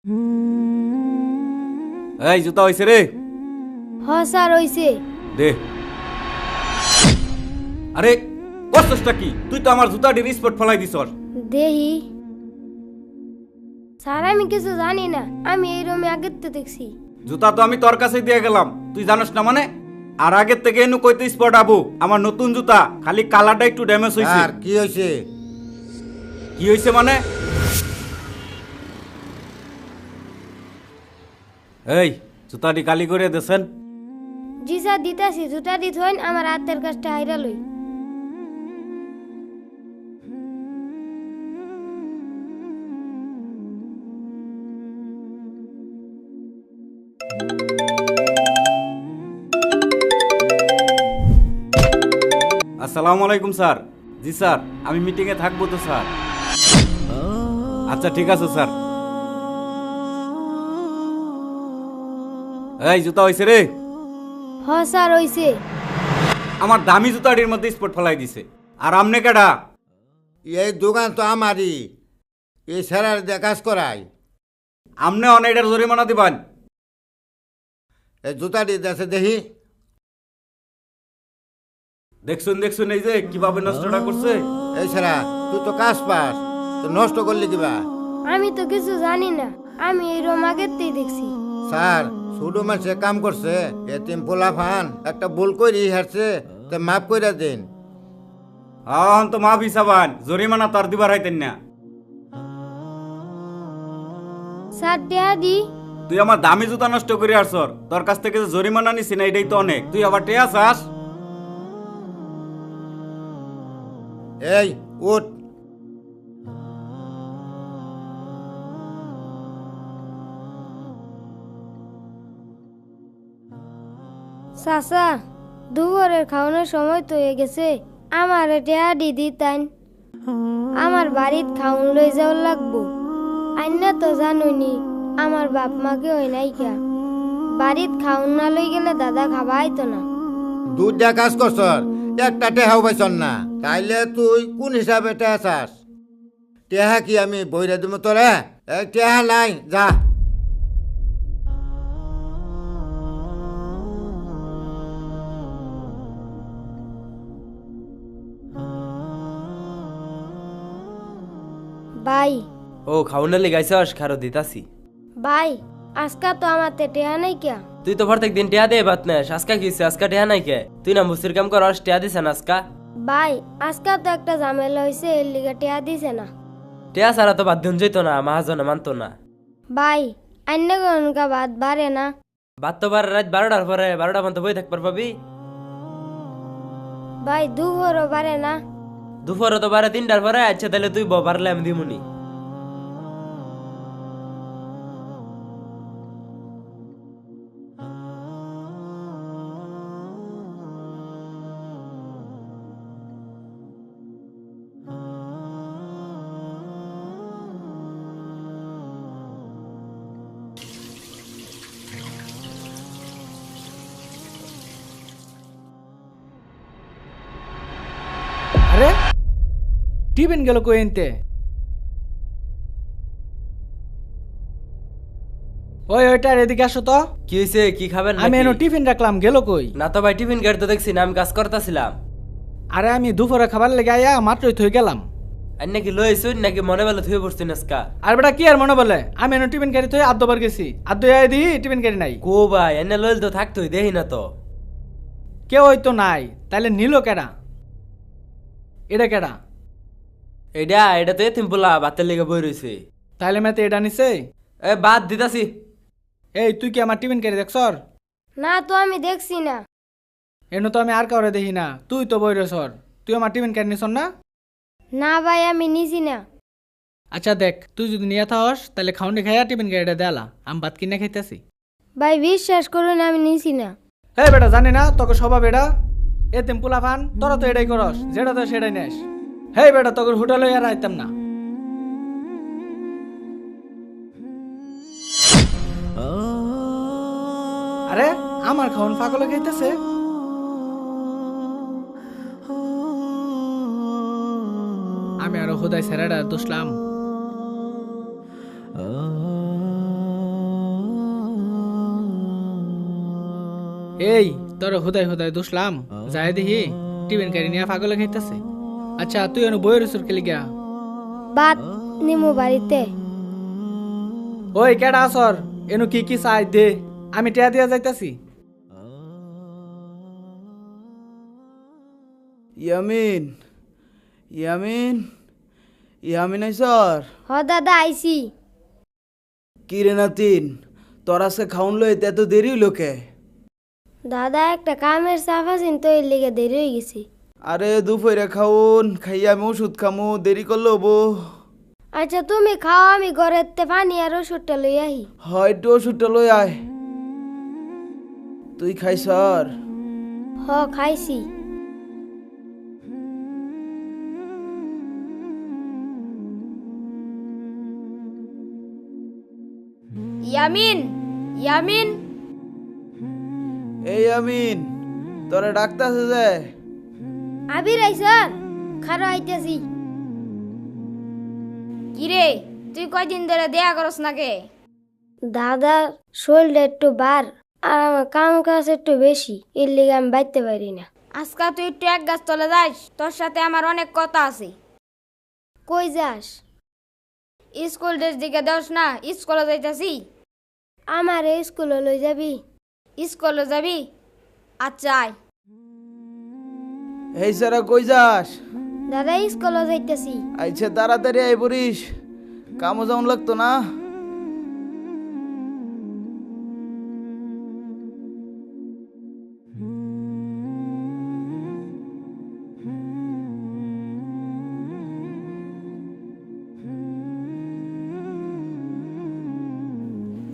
এই জুতা হইছে রে? হ স্যার হইছে। দে। আরে করছসটা কি? তুই তো আমার জুতাটির স্পট ফলাই দিছস। দেহি স্যার আমি কিছু জানি না, আমি এই রুমে আগের তো দেখছি। জুতা তো আমি তোর কাছে দিয়ে গেলাম, তুই জানিস না মানে? আর আগের থেকে এনু কইতে স্পট আবু আমার নতুন জুতা, খালি কালারটা একটু ড্যামেজ হইছে। আর কি হইছে? কি হইছে মানে? এই জুতাটি কালি করে দেছেন। জি স্যার দিতাছি, জুতা দিত হইন আমার হাতের কাজটা হাইরা লই। আসসালামু আলাইকুম স্যার। জি স্যার, আমি মিটিং এ থাকবো তো স্যার। আচ্ছা ঠিক আছে স্যার। এই জুতা হইছে রে? হ স্যার হইছে। আমার দামি জুতাটির মধ্যে স্পট ফলাই দিছে। আর আমনে কেডা? এই দোকান তো আমারই, এই স্যারার দিয়ে কাজ করাই। আমনে অনেকটার জরিমানা দিবান। এই জুতাটি দেশে দেখি। দেখছুন দেখছুন এই যে কিভাবে নষ্টটা করছে। এই স্যারা, তুই তো কাজ পাস, তো নষ্ট করলি কিবা? আমি তো কিছু জানি না, আমি এই রুম আগের তেই দেখছি। স্যার, ছোট মানুষে কাম করছে, এতিম পোলা ফান একটা ভুল করি হারছে, তো মাফ কইরা দিন। আহন তো মাফ হিসাবান, জরিমানা তার দিবার হাইতেন না। স্যার টেহা দি। তুই আমার দামি জুতা নষ্ট করে আসর, তোর কাছ থেকে যে জরিমানা নিছি না এটাই তো অনেক। তুই আবার টেয়া চাস? এই উঠ। চাচা, দুপুরের খাওয়ানোর সময় তো হয়ে গেছে, আমার টেহা দি দিতাইন। আমার বাড়িত খাউন লই যাওয়ার লাগবো। আইনা তো জানুনি আমার বাপ মাকে হই নাই কা, বাড়িত খাউন না লই গেলে দাদা খাবা আইতো না। দুধ দিয়া কাজ করছ, একটা টেহাও পাইছন না, তাইলে তুই কোন হিসাবে টেহা চাস? টেহা কি আমি বইরা দিব তোরে? এই টেহা নাই, যা। ভাই ও খাউনে লেগাইছস, খারো দিতাছি। ভাই আজকা তো আমার টেহা নাই কা। তুই তো প্রত্যেক দিন টিয়া দে বাত নেস, আজকা কিছে? আজকা টিয়া নাই কে? তুই না মুসির কাম করস, টিয়া দিছে না আজকা? ভাই আজকা তো একটা ঝামেলা হয়েছে, এর লিগে টেহা দিছে না। টিয়া ছাড়া তো বাদ দিন যেত না, মাহাজনে মানতো না। ভাই আন্য গনকা বাদ বাড়ে না। বাদ তো বার রাত 12টার পরে, 12টা পর্যন্ত বই থাকবার পাবি। ভাই দুপুরও বাড়ে না। দুপুরে তো 3টার পরে। আচ্ছা তাহলে তুই বারলে আমি দিমুনি। আরে টিফিন গেল কই এনতে? ওই ওইটার এদিকে আসো তো। কি হইছে? কি খাবেন আমি নাকি? এনো টিফিন রাখলাম, গেল কই? না তো ভাই, টিফিন গাড়ি তো দেখছি না, আমি কাজ করতেছিলাম। আরে আমি দুপুরে খাবার লেগে আয়া মাত্রই থই গেলাম। আর নাকি লইছুন নাকি মনে বেলা থুয়ে পড়ছেন আজকা? আর বেটা কি আর মনে বলে, আমি এনো টিফিন গাড়ি থই আদ্যবার গেছি, আদ্য আয় দি টিফিন গাড়ি নাই। কো ভাই, এনে লইল তো থাকতোই, দেখি না তো। কেউ হয়তো নাই, তাইলে নিল কেডা? এটা কেডা? এটা তো এতিম পোলা বাতের লেগে বই রইছে। তাইলে মেতে এটা নিছে। এ বাদ দিতাছি। এই তুই কি আমার টিফিন গাড়ি দেখছর? না তো আমি দেখছি না। এনো তো আমি আর কাউরে দেখি না, তুই তো বই রসর। তুই আমার টিফিন গাড়ি নিছর না? না ভাই আমি নিছি না। আচ্ছা দেখ, তুই যদি নিয়ে থাকস তাহলে খাউন্ডি খাইয়া টিফিন গাড়িটা দেলা, আমি ভাত কিনে খাইতেছি। ভাই বিশ্বাস করুন আমি নিছি না। হ্যাঁ বেটা, জানি না তোকে স্বভাব এটা, এতেম পোলা ফান, তোরা তো এটাই করস, যেটা তো সেটাই নেস। হ্যাঁ বেটা, তোকে হোটেলে আর আইতাম না। আরে আমার খাওন ফাঁকলে খাইতেছে। আমি আরো হুদাই সেরাটা দুসলাম। এই তোর হুদাই হুদাই দুসলাম যাই দেখি টিফিন কারি নিয়ে পাগলে খাইতেছে। আচ্ছা তুই এনে বইয়ের সুর খেলি গা। বাদ নিমু বাড়িতে। ওই কেডা আসর এনু কি কি চাই দে, আমি টিয়া দিয়া যাইতাছি। ইয়ামিন ইয়ামিন ইয়ামিন স্যার। হ দাদা আইছি। কি রে নাতিন, তোর আজকে খাউন লইতে এত দেরি হইলো কে? দাদা একটা কামের চাপ আছেন তো এর লেগে দেরি হয়ে গেছে। আরে দুপুরে খাউন খাইয়া আমি ওষুধ খামু, দেরি করলে হবো। আচ্ছা তুমি খাও, আমি ঘরের তে পানি আর ওষুধটা লই আহি। হয়তো ওষুধটা লই আয়। তুই খাই স্যার? হ খাইছি। ইয়ামিন ইয়ামিন এই ইয়ামিন, তোরে ডাকতাছে যে। আবির আইসন, খারো আইতাছি। কিরে তুই কয়দিন ধরে দেয়া করস নাকে? দাদা শরীরটা একটু বার আর আমার কাম কাজ একটু বেশি, এর লেগে আমি বাইতে পারি না। আজকা তুই একটু এক গাছ তলে যাস, তোর সাথে আমার অনেক কথা আছে। কই যাস? স্কুল ড্রেস দিকে দেওস না, স্কুলে যাইতাছি। আমার এই স্কুলে লই যাবি? স্কুলে যাবি? আচ্ছা আয়। এই সারা কই যাস? দাদা স্কুলে যাইতাছি। আইছে তাড়াতাড়ি আই পড়িস, কামও যেমন লাগতো না।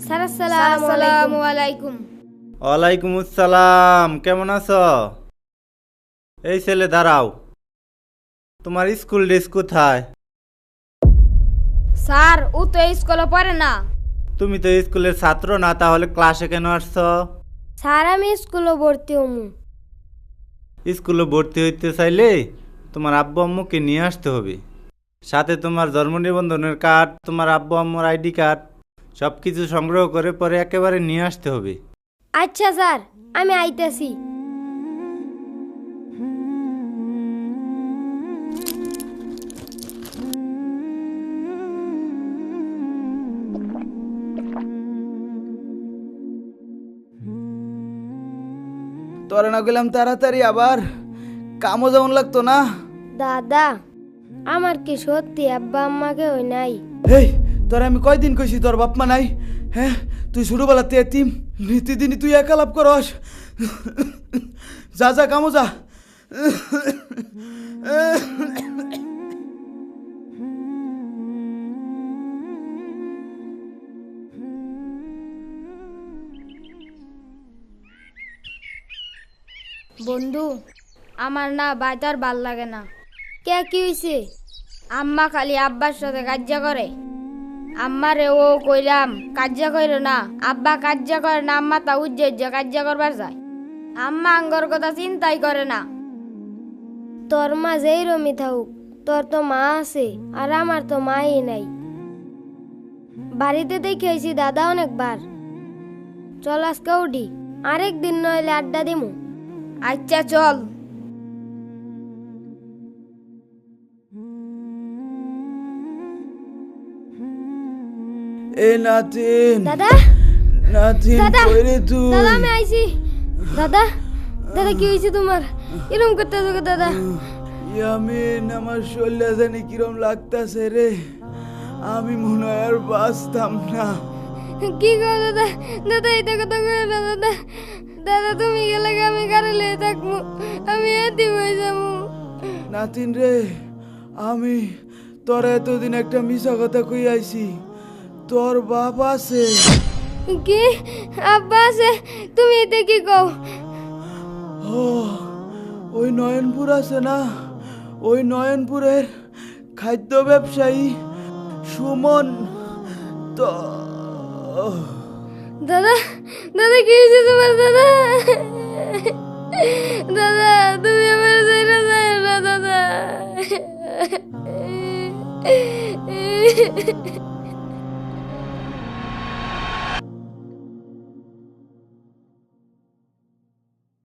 স্যার আসসালামু আসসালামু আলাইকুম। আলাইকুম। ওয়ালাইকুম আসসালাম, কেমন আছো? এই ছেলে দাঁড়াও, তোমার স্কুল ড্রেস কোথায়? স্যার ও তো এই স্কুলে পড়ে না। তুমি তো স্কুলের ছাত্র না, তাহলে ক্লাসে কেন আসছো? স্যার আমি স্কুলে ভর্তি হমু। স্কুলে ভর্তি হইতে চাইলে তোমার আব্বু আম্মুকে নিয়ে আসতে হবে, সাথে তোমার জন্ম নিবন্ধনের কার্ড, তোমার আব্বু আম্মুর আইডি কার্ড সব কিছু সংগ্রহ করে পরে একেবারে নিয়ে আসতে হবে। আচ্ছা স্যার, আমি আইতাছি। তোরে না গেলাম তাড়াতাড়ি, আবার কামও যেমন লাগতো না। দাদা আমার কি সত্যি আব্বা আম্মাকে হই নাই? এই তোর আমি কয়দিন কইছি তোর বাপ মা নাই? হ্যাঁ, তুই ছোটবেলাতে এতিম, নিত্যদিনই তুই একা লাভ করস। যা যা কামো যা। বন্ধু আমার না বাইতার ভাল লাগে না। কে কি হইছে? আম্মা খালি আব্বার সাথে কাজ্জা করে। আম্মারে ও কইলাম কাজ্জা কইরো না, আব্বা কাজ্জা করে না, আম্মা তা উজ্জা কাজ্জা করবার যায়। আম্মা আঙ্গর কথা চিন্তাই করে না। তোর মা যেই রমি থাকুক, তোর তো মা আছে আর আমার তো মাই নাই। বাড়িতে দেখে হয়েছি দাদা অনেকবার। চল আজকে উঠি, আরেক দিন নইলে আড্ডা দিমু। আচ্ছা চল। এ নাতিন, দাদা নাতিন দাদা কই রে তুই? দাদা আমি আইছি। দাদা দাদা কি হয়েছে তোমার? এরকম করতে হবে দাদা? ইয়ামিন, আমার শরীরে জানি কিরম লাগতাছে রে, আমি মনে হয় আর বাঁচতাম না। কি গো দাদা? দাদা এটা কথা কইও না দাদা। দাদা তুমি গেলে আমি কারে লয়ে থাকবো, আমি এতিম হয়ে যাবো। নাতিন রে, আমি তোর এতদিন একটা মিছা কথা কই আইছি, তোর বাপ আছে। কি আব্বা আছে? তুমি এটা কি কও? ও, ওই নয়নপুর আছে না, ওই নয়নপুরের খাদ্য ব্যবসায়ী সুমন তো। দাদা দাদা কি হয়েছে তোমার? দাদা দাদা তুমি আমার ছেড়ে যাও না দাদা।